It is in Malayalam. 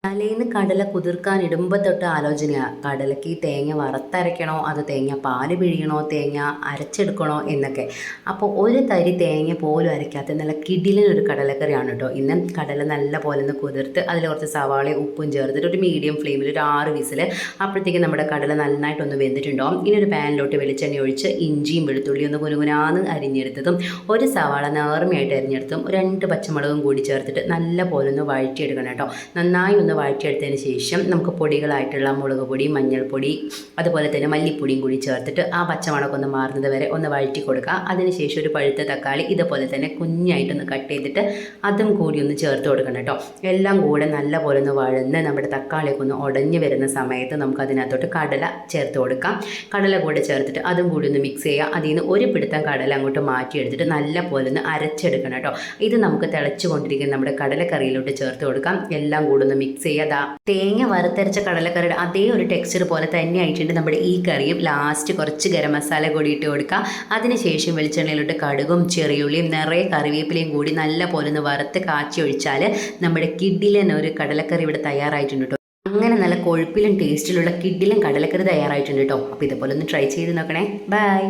തലേന്ന് കടല കുതിർക്കാൻ ഇടുമ്പോൾ തൊട്ട് ആലോചനയാണ് കടലയ്ക്ക് തേങ്ങ വറുത്തരയ്ക്കണോ അത് തേങ്ങ പാല് പിഴിയണോ തേങ്ങ അരച്ചെടുക്കണോ എന്നൊക്കെ. അപ്പോൾ ഒരു തരി തേങ്ങ പോലും അരയ്ക്കാത്ത നല്ല കിടിലനൊരു കടലക്കറിയാണ് കേട്ടോ. ഇന്ന് കടല നല്ല പോലെ ഒന്ന് കുതിർത്ത് അതിൽ കുറച്ച് സവാളയും ഉപ്പും ചേർത്തിട്ട് ഒരു മീഡിയം ഫ്ലെയിമിൽ ഒരു 6 വിസിൽ. അപ്പോഴത്തേക്ക് നമ്മുടെ കടല നന്നായിട്ടൊന്ന് വെന്തിട്ടുണ്ടാവും. ഇനി ഒരു പാനിലോട്ട് വെളിച്ചെണ്ണ ഒഴിച്ച് ഇഞ്ചിയും വെളുത്തുള്ളിയും ഒന്ന് കുനുകുനാന്ന് അരിഞ്ഞെടുത്തതും ഒരു സവാള നേർമയായിട്ട് അരിഞ്ഞെടുത്തും 2 പച്ചമുളകും കൂടി ചേർത്തിട്ട് നല്ല പോലെ ഒന്ന് വഴറ്റിയെടുക്കണം കേട്ടോ. നന്നായി ഒന്ന് വഴറ്റിയെടുത്തതിന് ശേഷം നമുക്ക് പൊടികളായിട്ടുള്ള മുളക് പൊടി, മഞ്ഞൾപ്പൊടി, അതുപോലെ തന്നെ മല്ലിപ്പൊടിയും കൂടി ചേർത്തിട്ട് ആ പച്ചമണമൊക്കെ ഒന്ന് മാറുന്നത് വരെ ഒന്ന് വഴറ്റി കൊടുക്കുക. അതിനുശേഷം ഒരു പഴുത്ത തക്കാളി ഇതുപോലെ തന്നെ കുഞ്ഞായിട്ടൊന്ന് കട്ട് ചെയ്തിട്ട് അതും കൂടി ഒന്ന് ചേർത്ത് കൊടുക്കണം കേട്ടോ. എല്ലാം കൂടെ നല്ല പോലെ ഒന്ന് വഴന്ന് നമ്മുടെ തക്കാളിയൊക്കെ ഒന്ന് ഉടഞ്ഞു വരുന്ന സമയത്ത് നമുക്ക് അതിനകത്തോട്ട് കടല ചേർത്ത് കൊടുക്കാം. കടല കൂടെ ചേർത്തിട്ട് അതും കൂടി ഒന്ന് മിക്സ് ചെയ്യുക. അതിൽ നിന്ന് ഒരു പിടുത്തം കടല അങ്ങോട്ട് മാറ്റിയെടുത്തിട്ട് നല്ല പോലെ ഒന്ന് അരച്ചെടുക്കണം കേട്ടോ. ഇത് നമുക്ക് തിളച്ചുകൊണ്ടിരിക്കുന്ന നമ്മുടെ കടലക്കറിയിലോട്ട് ചേർത്ത് കൊടുക്കാം. എല്ലാം കൂടെ ഒന്ന് മിക്സ് ചെയ്യാതാ. തേങ്ങ വറുത്തരച്ച കടലക്കറിയുടെ അതേ ഒരു ടെക്സ്ചർ പോലെ തന്നെ ആയിട്ടുണ്ട് നമ്മുടെ ഈ കറിയും. ലാസ്റ്റ് കുറച്ച് ഗരം മസാല കൂടി ഇട്ട് കൊടുക്കുക. അതിനുശേഷം വെളിച്ചെണ്ണയിലോട്ട് കടുകും ചെറിയുള്ളിയും നിറയെ കറിവേപ്പിലയും കൂടി നല്ല പോലെ ഒന്ന് വറുത്ത് കാച്ചി ഒഴിച്ചാൽ നമ്മുടെ കിഡിലൻ ഒരു കടലക്കറി ഇവിടെ തയ്യാറായിട്ടുണ്ട് കേട്ടോ. അങ്ങനെ നല്ല കൊഴുപ്പിലും ടേസ്റ്റിലുള്ള കിഡിലും കടലക്കറി തയ്യാറായിട്ടുണ്ട് കേട്ടോ. അപ്പോൾ ഇതുപോലെ ഒന്ന് ട്രൈ ചെയ്ത് നോക്കണേ. ബൈ.